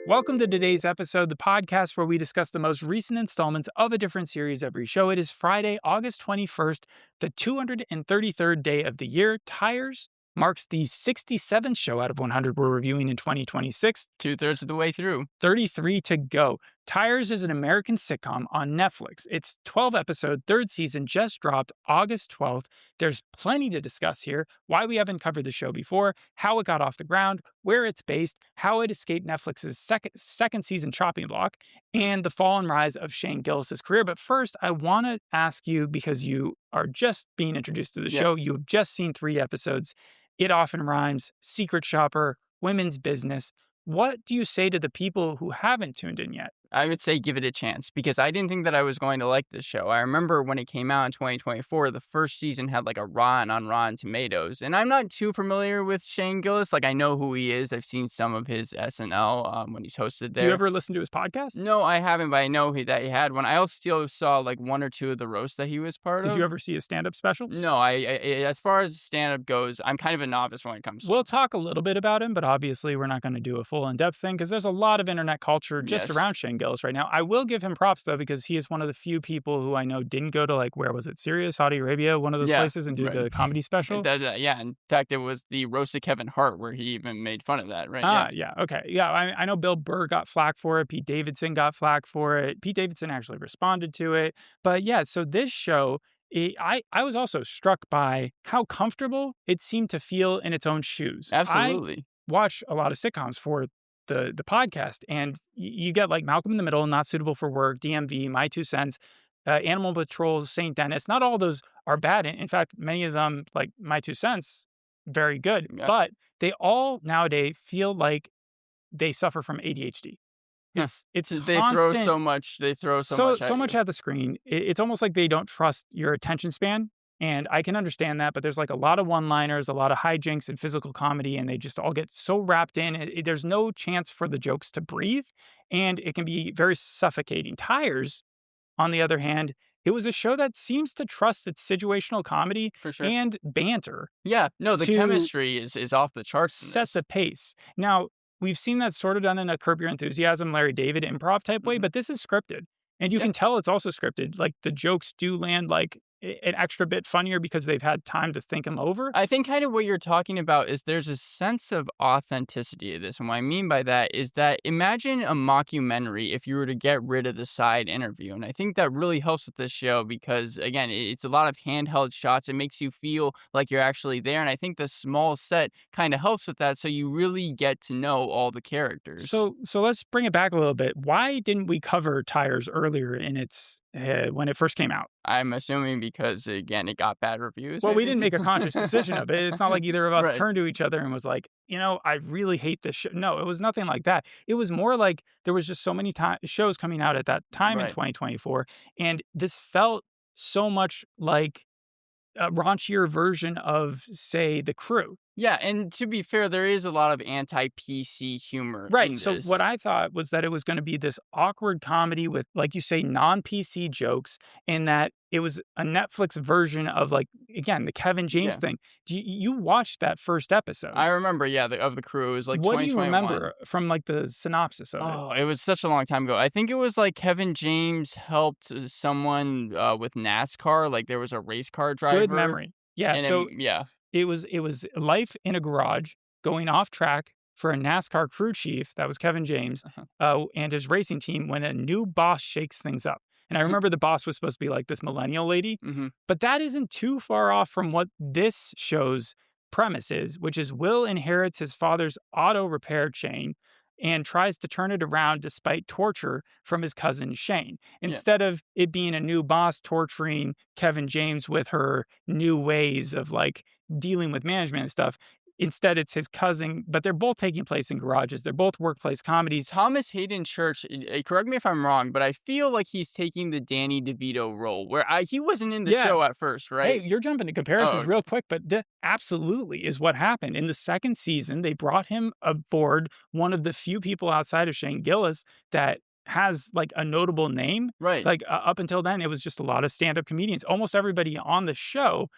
Welcome to today's episode, the podcast where we discuss the most recent installments of a different series every show. It is Friday, August 21st, the 233rd day of the year. Tires marks the 67th show out of 100 we're reviewing in 2026. 2/3 of the way through. 33 to go. Tires is an American sitcom on Netflix. Its 12-episode third season just dropped August 12th. There's plenty to discuss here, why we haven't covered the show before, how it got off the ground, where it's based, how it escaped Netflix's second season chopping block, and the fall and rise of Shane Gillis' career. But first, I want to ask you, because you are just being introduced to the show, you have just seen 3 episodes. It Often Rhymes, Secret Shopper, Women's Business. What do you say to the people who haven't tuned in yet? I would say give it a chance because I didn't think that I was going to like this show. I remember when it came out in 2024, the first season had like a run on Rotten Tomatoes. And I'm not too familiar with Shane Gillis. Like, I know who he is. I've seen some of his SNL when he's hosted there. Do you ever listen to his podcast? No, I haven't, but I know that he had one. I also saw like 1 or 2 of the roasts that he was part of. Did you ever see his stand-up specials? No, I as far as stand-up goes, I'm kind of a novice when it comes to We'll talk a little bit about him, but obviously we're not going to do a full in-depth thing because there's a lot of internet culture just around Shane Gillis right now. I will give him props, though, because he is one of the few people who I know didn't go to, like, where was it, Syria, Saudi Arabia, one of those places, and do the comedy special. In fact, it was the roast of Kevin Hart where he even made fun of that, right? Okay. Yeah, I know Bill Burr got flack for it. Pete Davidson got flack for it. Pete Davidson actually responded to it. But yeah, so this show, I was also struck by how comfortable it seemed to feel in its own shoes. Absolutely. I watch a lot of sitcoms for the podcast, and you get like Malcolm in the Middle, Not Suitable for Work, DMV, My Two Cents, Animal Patrol, St. Dennis. Not all those are bad. In fact, many of them, like My Two Cents, very good. Yeah. But they all nowadays feel like they suffer from ADHD. It's they constant. throw so much. They throw so much at the screen. It's almost like they don't trust your attention span. And I can understand that, but there's like a lot of one-liners, a lot of hijinks and physical comedy, and they just all get so wrapped in. There's no chance for the jokes to breathe, and it can be very suffocating. Tires, on the other hand, it was a show that seems to trust its situational comedy For sure. and banter. Yeah, no, the chemistry is off the charts. Set the pace. Now, we've seen that sort of done in a Curb Your Enthusiasm, Larry David improv type way, but this is scripted. And you can tell it's also scripted. Like, the jokes do land like an extra bit funnier because they've had time to think them over. I think kind of what you're talking about is there's a sense of authenticity to this. And what I mean by that is that imagine a mockumentary if you were to get rid of the side interview. And I think that really helps with this show because, again, it's a lot of handheld shots. It makes you feel like you're actually there. And I think the small set kind of helps with that. So you really get to know all the characters. So let's bring it back a little bit. Why didn't we cover Tires earlier in its when it first came out? I'm assuming because, again, it got bad reviews. Well, maybe? we didn't make a conscious decision of it. It's not like either of us turned to each other and was like, I really hate this show. No, it was nothing like that. It was more like there was just so many shows coming out at that time in 2024. And this felt so much like a raunchier version of, say, The Crew. Yeah, and to be fair, there is a lot of anti-PC humor. Right. In So this. what I thought was that it was going to be this awkward comedy with, like you say, non-PC jokes, and that it was a Netflix version of, like, again, the Kevin James thing. You watched that first episode. I remember, of The Crew. It was like 2021. What do you remember from, like, the synopsis of it? Oh, it was such a long time ago. I think it was like Kevin James helped someone with NASCAR. Like, there was a race car driver. Good memory. Yeah. And It was life in a garage going off track for a NASCAR crew chief, that was Kevin James, and his racing team when a new boss shakes things up. And I remember the boss was supposed to be like this millennial lady, but that isn't too far off from what this show's premise is, which is Will inherits his father's auto repair chain and tries to turn it around despite torture from his cousin Shane. Instead of it being a new boss torturing Kevin James with her new ways of, like, dealing with management and stuff, instead it's his cousin, but they're both taking place in garages. They're both workplace comedies. Thomas Haden Church, correct me if I'm wrong, but I feel like he's taking the Danny DeVito role, where he wasn't in the show at first, right? Hey, you're jumping to comparisons real quick, but that absolutely is what happened. In the second season, they brought him aboard, one of the few people outside of Shane Gillis that has, like, a notable name. Right. Like, up until then, it was just a lot of stand-up comedians. Almost everybody on the show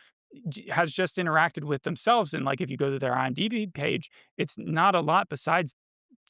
has just interacted with themselves. And, like, if you go to their IMDb page, it's not a lot besides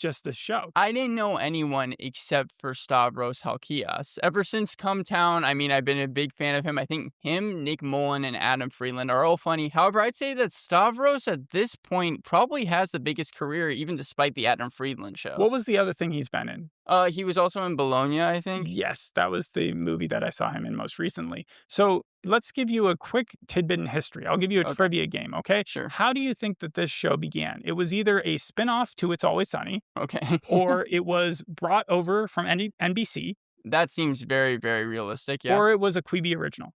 just this show. I didn't know anyone except for Stavros Halkias. Ever since Come Town, I mean, I've been a big fan of him. I think him, Nick Mullen, and Adam Friedland are all funny. However, I'd say that Stavros at this point probably has the biggest career, even despite the Adam Friedland show. What was the other thing he's been in? He was also in Bologna, I think. Yes, that was the movie that I saw him in most recently. So let's give you a quick tidbit in history. I'll give you a trivia game, okay? Sure. How do you think that this show began? It was either a spinoff to It's Always Sunny, Okay. or it was brought over from NBC, That seems very, very realistic, yeah. or it was a Quibi original.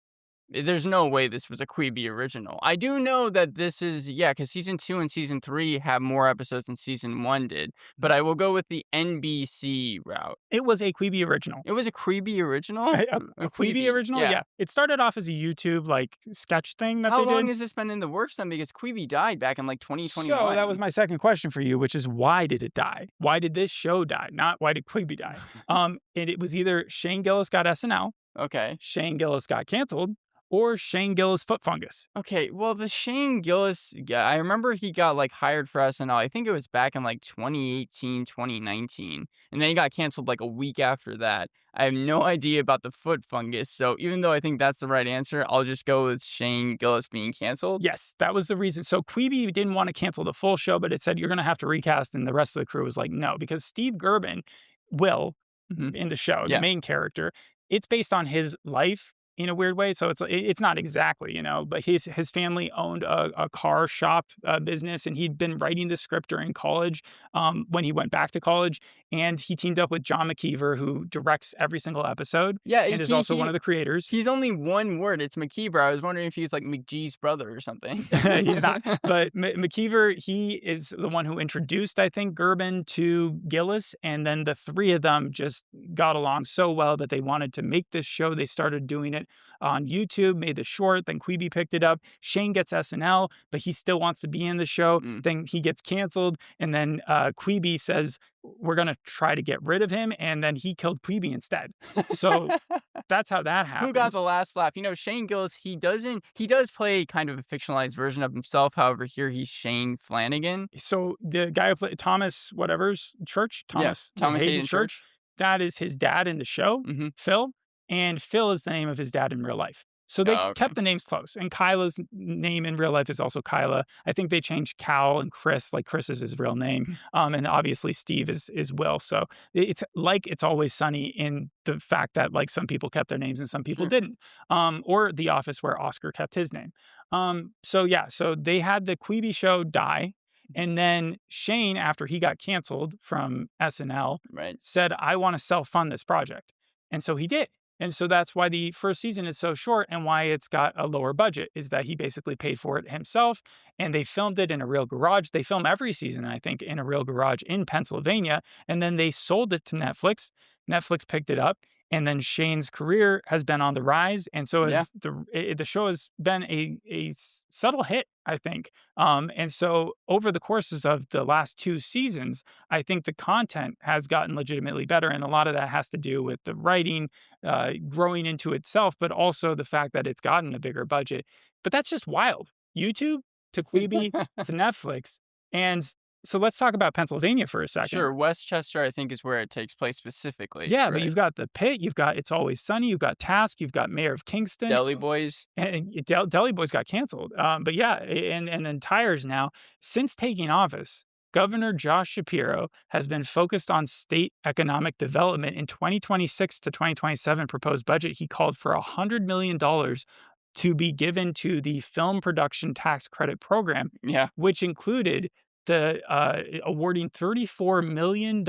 There's no way this was a Quibi original. I do know that this is, because season 2 and season 3 have more episodes than season 1 did. But I will go with the NBC route. It was a Quibi original. It was a Quibi original? A Quibi original? Yeah. It started off as a YouTube sketch thing that they did. How long has this been in the works then? Because Quibi died back in 2021. So that was my second question for you, which is why did it die? Why did this show die? Not why did Quibi die? It was either Shane Gillis got SNL, Okay. Shane Gillis got canceled, or Shane Gillis foot fungus. Okay, well, the Shane Gillis guy, I remember he got hired for SNL. I think it was back in 2018, 2019. And then he got canceled a week after that. I have no idea about the foot fungus. So even though I think that's the right answer, I'll just go with Shane Gillis being canceled. Yes, that was the reason. So Quibi didn't want to cancel the full show, but it said you're going to have to recast. And the rest of the crew was like, no, because Steve Gerben, Will, in the show, the main character, it's based on his life in a weird way. So it's not exactly, but his family owned a car shop business, and he'd been writing the script during college when he went back to college. And he teamed up with John McKeever, who directs every single episode. Yeah, and is also one of the creators. He's only one word. It's McKeever. I was wondering if he's McGee's brother or something. He's not. But McKeever, he is the one who introduced, I think, Gerben to Gillis. And then the three of them just got along so well that they wanted to make this show. They started doing it on YouTube, made the short, then Quibi picked it up. Shane gets SNL, but he still wants to be in the show. Then he gets canceled, and then Quibi says, we're going to try to get rid of him, and then he killed Quibi instead. So that's how that happened. Who got the last laugh? Shane Gillis, he does play kind of a fictionalized version of himself. However, here he's Shane Flanagan. So the guy who played Thomas Church, Thomas Haden Church, that is his dad in the show, Phil. And Phil is the name of his dad in real life. So they kept the names close. And Kyla's name in real life is also Kyla. I think they changed Cal and Chris, Chris is his real name. And obviously Steve is Will. So it's It's Always Sunny in the fact that some people kept their names and some people didn't. Or The Office, where Oscar kept his name. So they had the Quibi show die. And then Shane, after he got canceled from SNL, said, I want to self-fund this project. And so he did. And so that's why the first season is so short, and why it's got a lower budget, is that he basically paid for it himself, and they filmed it in a real garage. They film every season, I think, in a real garage in Pennsylvania, and then they sold it to Netflix. Netflix picked it up, and then Shane's career has been on the rise, and so the show has been a subtle hit, I think. And so over the courses of the last 2 seasons, I think the content has gotten legitimately better, and a lot of that has to do with the writing growing into itself, but also the fact that it's gotten a bigger budget. But that's just wild. YouTube to Quibi to Netflix. And so let's talk about Pennsylvania for a second. Sure. Westchester, I think, is where it takes place specifically. Yeah, but you've got The Pit, you've got It's Always Sunny, you've got Task, you've got Mayor of Kingston. Deli Boys. And Deli Boys got canceled. But yeah, and then Tires now. Since taking office, Governor Josh Shapiro has been focused on state economic development. In 2026 to 2027 proposed budget, he called for $100 million to be given to the film production tax credit program, which included the awarding $34 million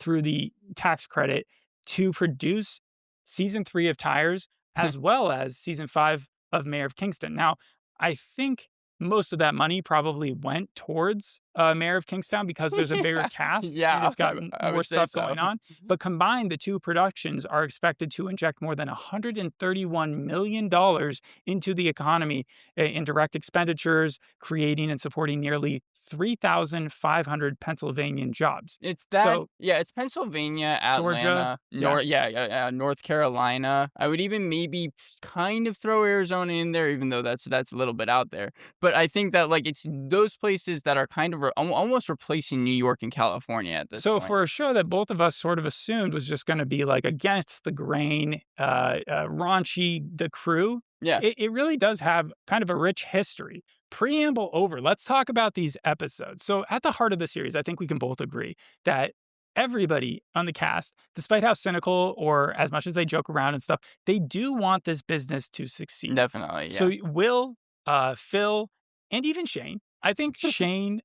through the tax credit to produce season 3 of Tires, as well as season 5 of Mayor of Kingston. Now, I think most of that money probably went towards Mayor of Kingstown because there's a bigger cast and it's got more stuff going on. But combined, the 2 productions are expected to inject more than $131 million into the economy in direct expenditures, creating and supporting nearly 3,500 Pennsylvanian jobs. It's Pennsylvania, Atlanta, Georgia, North Carolina. I would even maybe kind of throw Arizona in there, even though that's a little bit out there. But I think that it's those places that are kind of almost replacing New York and California at this So point. for a show that both of us sort of assumed was just going to be like against the grain, raunchy, the crew, Yeah, it really does have kind of a rich history. Preamble over. Let's talk about these episodes. So at the heart of the series, I think we can both agree that everybody on the cast, despite how cynical or as much as they joke around and stuff, they do want this business to succeed. definitely. So Yeah. Will, Phil, and even Shane. I think Shane,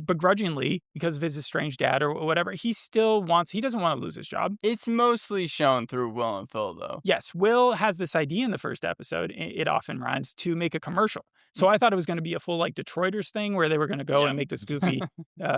begrudgingly, because of his estranged dad or whatever, he doesn't want to lose his job. It's mostly shown through Will and Phil, though. Yes, Will has this idea in the first episode, it often rhymes, to make a commercial. So I thought it was going to be a full like Detroiters thing where they were going to go Yeah. and make this goofy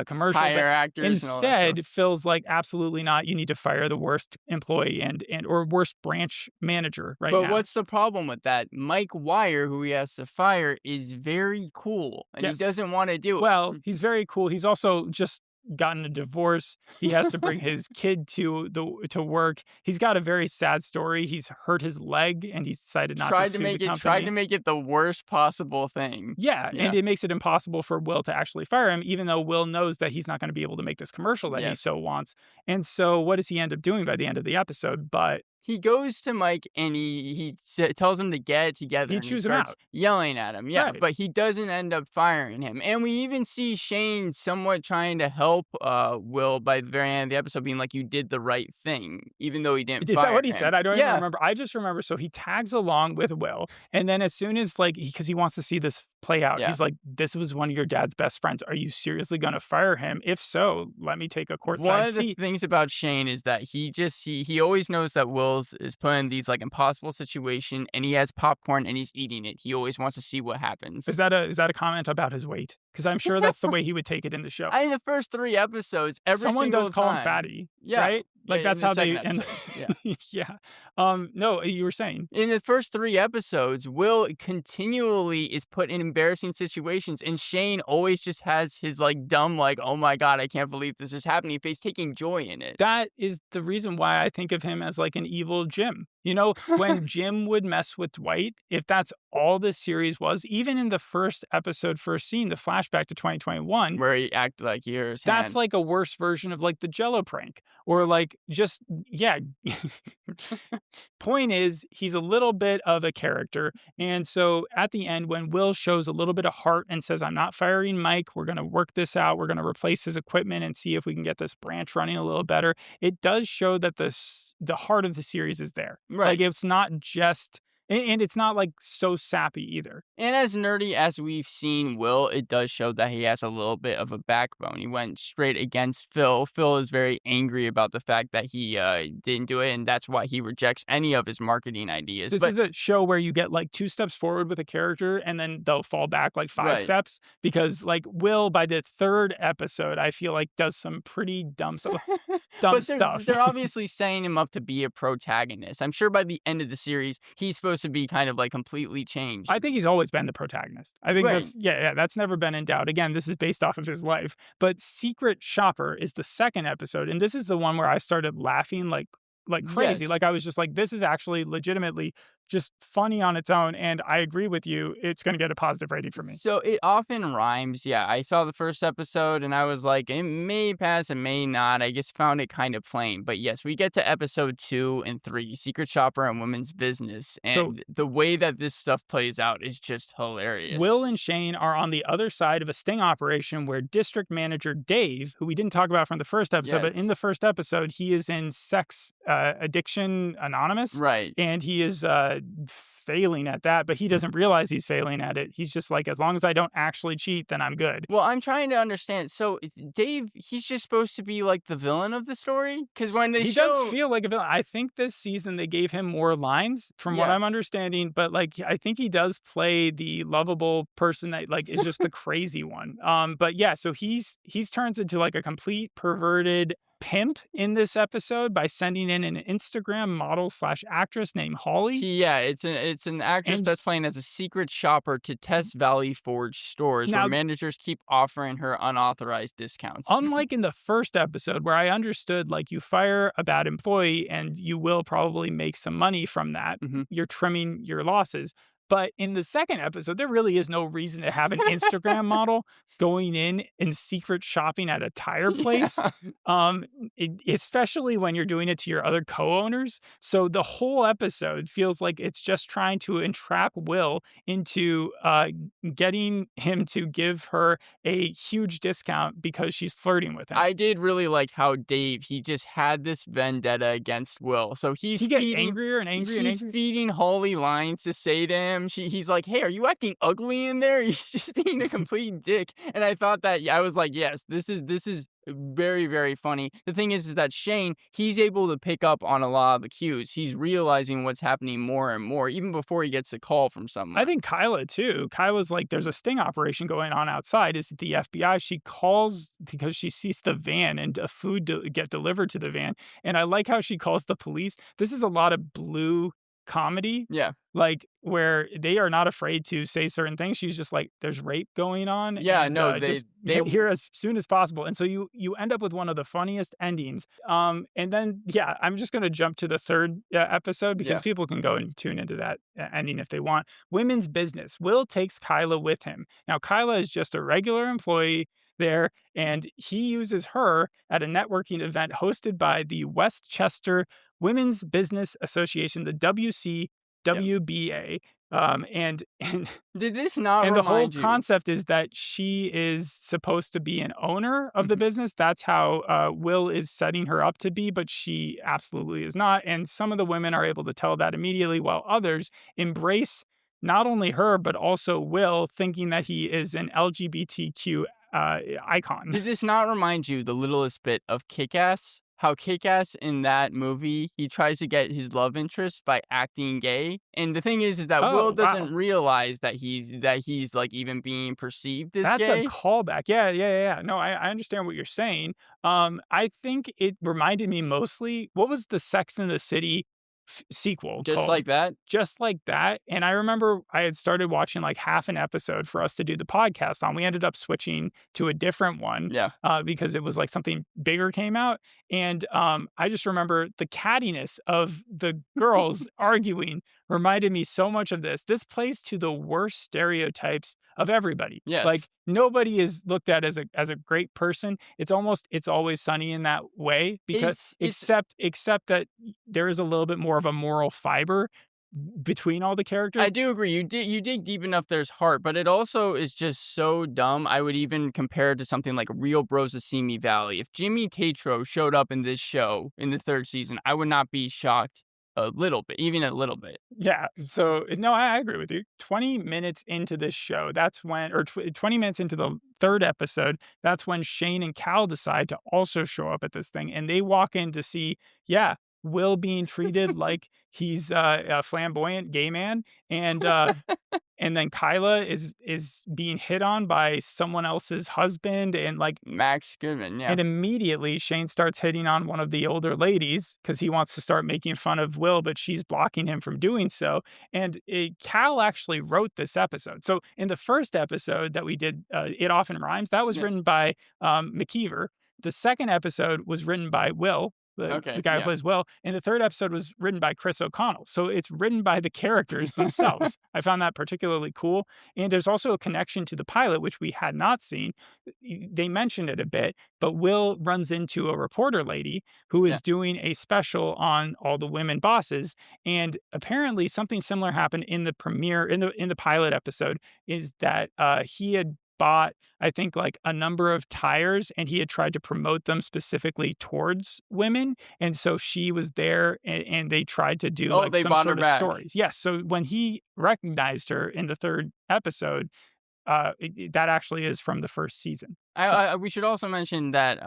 commercial. Hire But actors and all that instead, stuff. Phil's like, absolutely not. You need to fire the worst employee and or worst branch manager right But now. what's the problem with that? Mike Wire, who he has to fire, is very cool, and Yes. he doesn't want to do it. Well, he's very cool. He's also just gotten a divorce. He has to bring his kid to work. He's got a very sad story. He's hurt his leg and he's decided not to sue the company. Tried to make it the worst possible thing. Yeah, and it makes it impossible for Will to actually fire him, even though Will knows that he's not going to be able to make this commercial that he so wants. And so what does he end up doing by the end of the episode? But he goes to Mike and he tells him to get it together. He and chews him starts out. yelling at him. Yeah, Right. but he doesn't end up firing him. And we even see Shane somewhat trying to help Will by the very end of the episode, being like, "You did the right thing," even though he didn't. Is fire that what he him. said? I don't even Yeah. remember. I just remember. So he tags along with Will, and then as soon as because he wants to see this play out, Yeah. he's like, "This was one of your dad's best friends. Are you seriously going to fire him? If so, let me take a One courtside of the seat." things about Shane is that he always knows that Will's is put in these like impossible situation, and he has popcorn and he's eating it. He always wants to see what happens. Is that a comment about his weight? Because I'm sure that's the way he would take it in the show. In the first 3 episodes, Someone single does call him time- fatty, Yeah. right? Like Yeah, that's in the how they second end. episode. Yeah. Yeah. No, you were saying. In the first 3 episodes, Will continually is put in embarrassing situations, and Shane always just has his like dumb, like, "Oh my god, I can't believe this is happening," if he's taking joy in it. That is the reason why I think of him as like an evil Jim. You know, when Jim would mess with Dwight, if that's all this series was, even in the first episode, first scene, the flashback to 2021, Where he acted like he hurt his that's hand. like a worse version of like the Jello prank or like just, yeah. Point is, he's a little bit of a character. And so at the end, when Will shows a little bit of heart and says, "I'm not firing Mike, we're going to work this out. We're going to replace his equipment and see if we can get this branch running a little better." It does show that the heart of the series is there. Right. Like it's not just, and it's not like so sappy either. And as nerdy as we've seen Will, it does show that he has a little bit of a backbone. He went straight against Phil. Phil is very angry about the fact that he didn't do it, and that's why he rejects any of his marketing ideas. This is a show where you get like 2 steps forward with a character and then they'll fall back like 5 Right. steps because like Will by the 3rd episode, I feel like does some pretty dumb stuff. But stuff. they're obviously setting him up to be a protagonist. I'm sure by the end of the series, he's supposed to be kind of like completely changed. I think he's always been the protagonist. I think Right. that's never been in doubt. Again, this is based off of his life. But Secret Shopper is the 2nd episode, and this is the one where I started laughing like crazy. Yes. Like I was just like, this is actually legitimately just funny on its own. And I agree with you. It's going to get a positive rating for me. So it often rhymes. Yeah, I saw the first episode and I was like, it may pass, it may not. I just found it kind of plain. But yes, we get to episode 2 and 3, Secret Shopper and Women's Business. And the way that this stuff plays out is just hilarious. Will and Shane are on the other side of a sting operation where district manager Dave, who we didn't talk about from the first episode, but in the first episode, he is in Sex Addiction Anonymous. Right. And he is failing at that, but he doesn't realize he's failing at it. He's just like, as long as I don't actually cheat, then I'm good. Well, I'm trying to understand. So Dave, he's just supposed to be like the villain of the story? Because when they He does feel like a villain. I think this season they gave him more lines from what I'm understanding, but like I think he does play the lovable person that like is just the crazy one. But yeah, so he's turns into like a complete perverted pimp in this episode by sending in an Instagram model / actress named Holly. It's an actress that's playing as a secret shopper to Test Valley Forge stores where managers keep offering her unauthorized discounts. Unlike in the first episode where I understood like you fire a bad employee and you will probably make some money from that. You're trimming your losses. But in the second episode, there really is no reason to have an Instagram model going in and secret shopping at a tire place, Yeah. especially when you're doing it to your other co-owners. So the whole episode feels like it's just trying to entrap Will into getting him to give her a huge discount because she's flirting with him. I did really like how Dave, he just had this vendetta against Will. So He get angrier and angrier and he's angrier. feeding Holly lines to say to him. He's like, "Hey, are you acting ugly in there?" He's just being a complete dick. And I thought that, I was like, yes, this is very, very funny. The thing is that Shane, he's able to pick up on a lot of the cues. He's realizing what's happening more and more, even before he gets a call from someone. I think Kyla too. Kyla's like, there's a sting operation going on outside. Is it the FBI? She calls because she sees the van and a food get delivered to the van. And I like how she calls the police. This is a lot of blue comedy. Yeah. Like where they are not afraid to say certain things. She's just like, there's rape going on. Yeah, and, no, just they get here as soon as possible. And so you end up with one of the funniest endings. And then, yeah, I'm just going to jump to the third episode because Yeah. people can go and tune into that ending if they want. Women's business. Will takes Kyla with him. Now, Kyla is just a regular employee there, and he uses her at a networking event hosted by the Westchester Women's Business Association, the WCWBA. And Did this not and the whole remind you? concept is that she is supposed to be an owner of the business. That's how Will is setting her up to be, but she absolutely is not. And some of the women are able to tell that immediately, while others embrace not only her, but also Will, thinking that he is an LGBTQ icon. Did this not remind you the littlest bit of Kick-Ass? How Kick-Ass in that movie, he tries to get his love interest by acting gay. And the thing is that Will doesn't realize that he's like even being perceived as That's gay. a callback. Yeah. No, I understand what you're saying. I think it reminded me mostly, what was the Sex and the City sequel Just called? like that? Just like that. And I remember I had started watching like half an episode for us to do the podcast on. We ended up switching to a different one Yeah. because it was like something bigger came out. And I just remember the cattiness of the girls arguing reminded me so much of this. This plays to the worst stereotypes of everybody. Yes. Like nobody is looked at as a great person. It's Always Sunny in that way because except that there is a little bit more of a moral fiber between all the characters. I do agree. You dig deep enough there's heart, but it also is just so dumb. I would even compare it to something like Real Bros of Simi Valley. If Jimmy Tatro showed up in this show in the third season, I would not be shocked a little bit, even a little bit. Yeah. So, no, I agree with you. 20 minutes into this show, that's when, or 20 minutes into the third episode, that's when Shane and Cal decide to also show up at this thing. And they walk in to see, Will being treated like he's a flamboyant gay man. And and then Kyla is being hit on by someone else's husband and like Max Goodman, yeah. And immediately Shane starts hitting on one of the older ladies because he wants to start making fun of Will, but she's blocking him from doing so. And Cal actually wrote this episode. So in the first episode that we did, It Often Rhymes, that was written by McKeever. The second episode was written by Will. The guy who plays Will. And the third episode was written by Chris O'Connell. So it's written by the characters themselves. I found that particularly cool. And there's also a connection to the pilot, which we had not seen. They mentioned it a bit, but Will runs into a reporter lady who is doing a special on all the women bosses. And apparently something similar happened in the premiere, in the pilot episode, is that he had bought, I think, like a number of tires, and he had tried to promote them specifically towards women. And so she was there, and they tried to do like some sort of stories. Yes. So when he recognized her in the third episode, that actually is from the first season. We should also mention that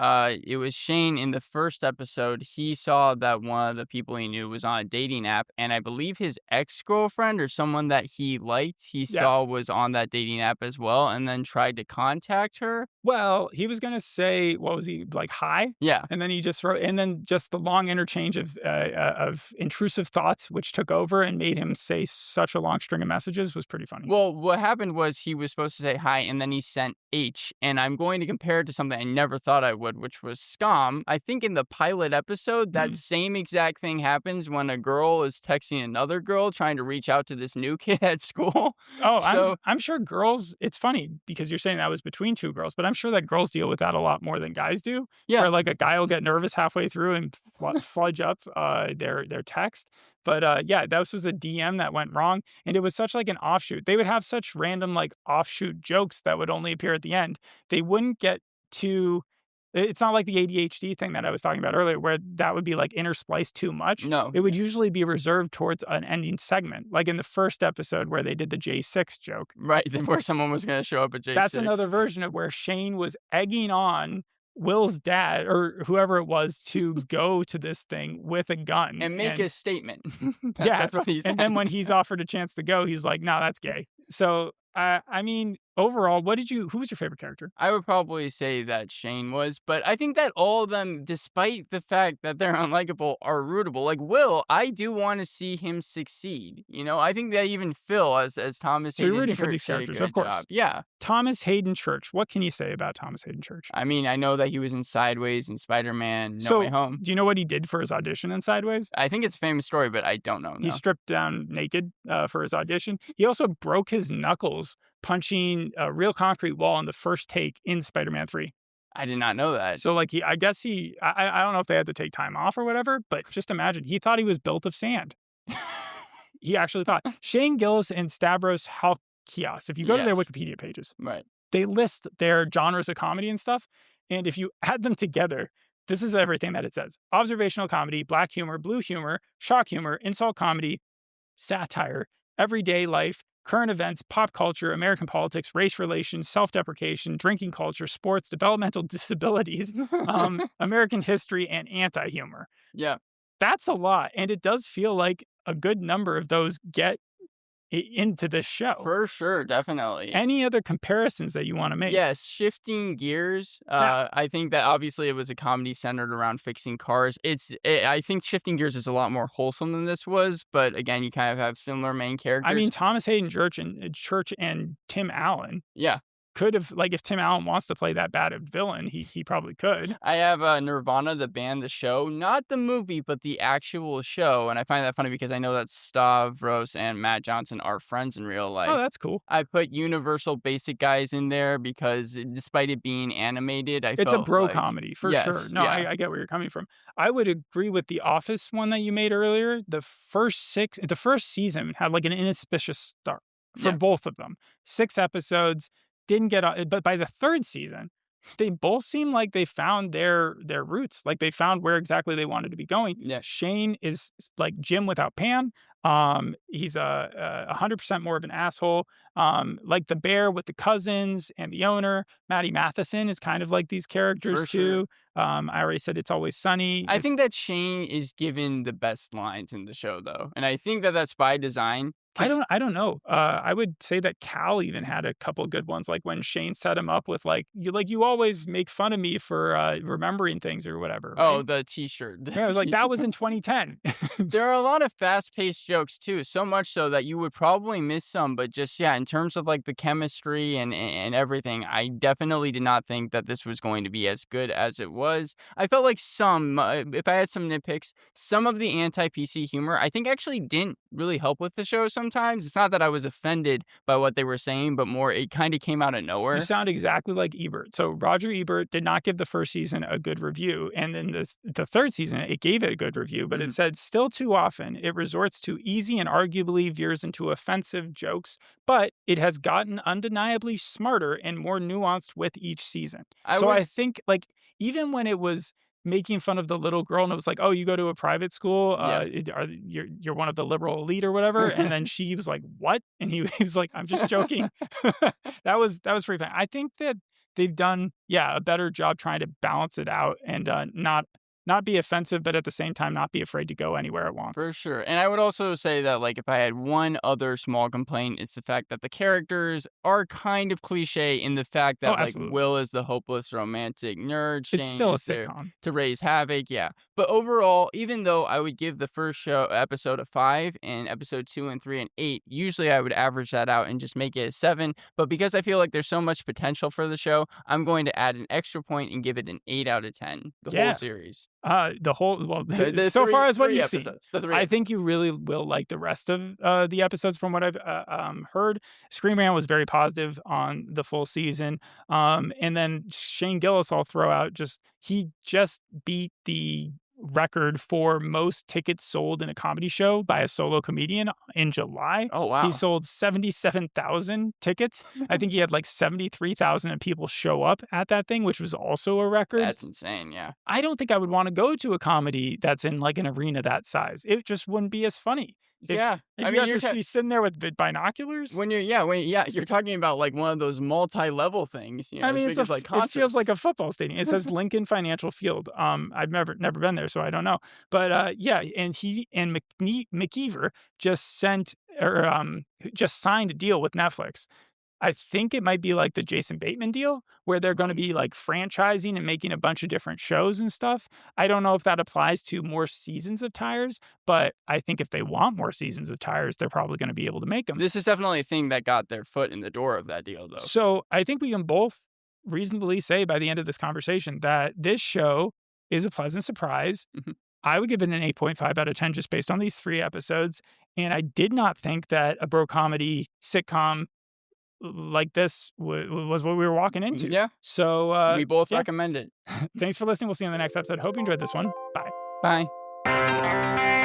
it was Shane in the first episode. He saw that one of the people he knew was on a dating app, and I believe his ex-girlfriend or someone that he liked, he saw was on that dating app as well, and then tried to contact her. Well, he was going to say, what was he, like, hi? Yeah. And then he just wrote, and then just the long interchange of intrusive thoughts, which took over and made him say such a long string of messages, was pretty funny. Well, what happened was he was supposed to say hi, and then he sent H, and I'm going going to compare it to something I never thought I would, which was Scum. I think in the pilot episode, that same exact thing happens when a girl is texting another girl trying to reach out to this new kid at school. Oh, So I'm sure girls. It's funny because you're saying that was between two girls, but I'm sure that girls deal with that a lot more than guys do. yeah, Where like a guy will get nervous halfway through and fludge up their text. But yeah, that was a DM that went wrong, and it was such like an offshoot. They would have such random like offshoot jokes that would only appear at the end. They wouldn't get to. It's not like the ADHD thing that I was talking about earlier, where that would be like interspliced too much. no, It would usually be reserved towards an ending segment, like in the first episode where they did the J6 joke. right, where someone was going to show up at J6. That's another version of where Shane was egging on Will's dad or whoever it was to go to this thing with a gun and make a statement. yeah, That's what he said. and then when he's offered a chance to go, he's like, "No, that's gay." So, I mean, overall, who was your favorite character? I would probably say that Shane was, but I think that all of them, despite the fact that they're unlikable, are rootable. Like Will, I do want to see him succeed. You know, I think that even Phil, as Thomas So you're Haden rooting for Church, these did a characters, good of course. job. Yeah. Thomas Haden Church. What can you say about Thomas Haden Church? I mean, I know that he was in Sideways and Spider-Man No So, Way Home. do you know what he did for his audition in Sideways? I think it's a famous story, but I don't know. He No. stripped down naked for his audition. He also broke his knuckles punching a real concrete wall in the first take in Spider-Man 3. I did not know that. So, like, I don't know if they had to take time off or whatever, but just imagine, he thought he was built of sand. He actually thought. Shane Gillis and Stavros Halkias, if you go to their Yes. Wikipedia pages, Right. they list their genres of comedy and stuff. And if you add them together, this is everything that it says: observational comedy, black humor, blue humor, shock humor, insult comedy, satire, everyday life, current events, pop culture, American politics, race relations, self-deprecation, drinking culture, sports, developmental disabilities, American history, and anti-humor. Yeah. That's a lot. And it does feel like a good number of those get into this show. For sure, definitely. Any other comparisons that you want to make? Yes, shifting gears. I think that obviously it was a comedy centered around fixing cars. I think shifting gears is a lot more wholesome than this was, but again, you kind of have similar main characters. I mean, Thomas Haden Church and Tim Allen yeah. could have, like, if Tim Allen wants to play that bad a villain, he probably could. I have Nirvana, the band, the show, not the movie, but the actual show. And I find that funny because I know that Stavros and Matt Johnson are friends in real life. Oh, that's cool. I put Universal Basic Guys in there because despite it being animated, It's a felt bro like, comedy for yes, sure. No, yeah. I get where you're coming from. I would agree with the Office one that you made earlier. The first season had like an inauspicious start for Yeah. both of them. 6 episodes, didn't get on, but by the third season, they both seem like they found their roots. Like they found where exactly they wanted to be going. Yeah. Shane is like Jim without Pam. He's 100% more of an asshole. Like the bear with the cousins and the owner. Maddie Matheson is kind of like these characters For too. sure. I already said It's Always Sunny. I think that Shane is given the best lines in the show, though, and I think that that's by design. I don't know. I would say that Cal even had a couple good ones, like when Shane set him up with you always make fun of me for remembering things or whatever. Oh, right? the T-shirt. Yeah, I was like, that was in 2010. There are a lot of fast-paced jokes too, so much so that you would probably miss some. But just in terms of like the chemistry and everything, I definitely did not think that this was going to be as good as it was. I felt like if I had some nitpicks, some of the anti-PC humor I think actually didn't really help with the show. Sometimes it's not that I was offended by what they were saying, but more it kind of came out of nowhere. You sound exactly like Ebert. So Roger Ebert did not give the first season a good review, and then the third season it gave it a good review, but it said still too often it resorts to easy and arguably veers into offensive jokes, but it has gotten undeniably smarter and more nuanced with each season. I think like even when it was making fun of the little girl and it was like, oh, you go to a private school, you're one of the liberal elite or whatever, and then she was like, what? And he was like, I'm just joking. that was pretty fun. I think that they've done a better job trying to balance it out and not not be offensive, but at the same time, not be afraid to go anywhere it wants. For sure. And I would also say that, like, if I had one other small complaint, it's the fact that the characters are kind of cliche in the fact Oh, that, like, absolutely. Will is the hopeless romantic nerd. It's Shane still a is there sitcom. to raise havoc. Yeah. But overall, even though I would give the first episode a 5 and episode 2 and 3 an 8, usually I would average that out and just make it a 7. But because I feel like there's so much potential for the show, I'm going to add an extra point and give it an 8 out of 10. The whole series. The so far as what you've seen, The three I think episodes. you really will like the rest of the episodes from what I've heard. Screen Rant was very positive on the full season. And then Shane Gillis, I'll throw out, he just beat the record for most tickets sold in a comedy show by a solo comedian in July. Oh, wow. He sold 77,000 tickets. I think he had like 73,000 people show up at that thing, which was also a record. That's insane, yeah. I don't think I would want to go to a comedy that's in like an arena that size. It just wouldn't be as funny. Yeah. If you have to be sitting there with binoculars. You're talking about like one of those multi-level things. You know, I mean, it feels like a football stadium. It says Lincoln Financial Field. I've never been there, so I don't know. But and he and McKeever just signed a deal with Netflix. I think it might be like the Jason Bateman deal, where they're going to be like franchising and making a bunch of different shows and stuff. I don't know if that applies to more seasons of Tires, but I think if they want more seasons of Tires, they're probably going to be able to make them. This is definitely a thing that got their foot in the door of that deal, though. So I think we can both reasonably say by the end of this conversation that this show is a pleasant surprise. Mm-hmm. I would give it an 8.5 out of 10 just based on these 3 episodes. And I did not think that a bro comedy sitcom like this was what we were walking into. Yeah. So we both recommend it. Thanks for listening. We'll see you in the next episode. Hope you enjoyed this one. Bye. Bye.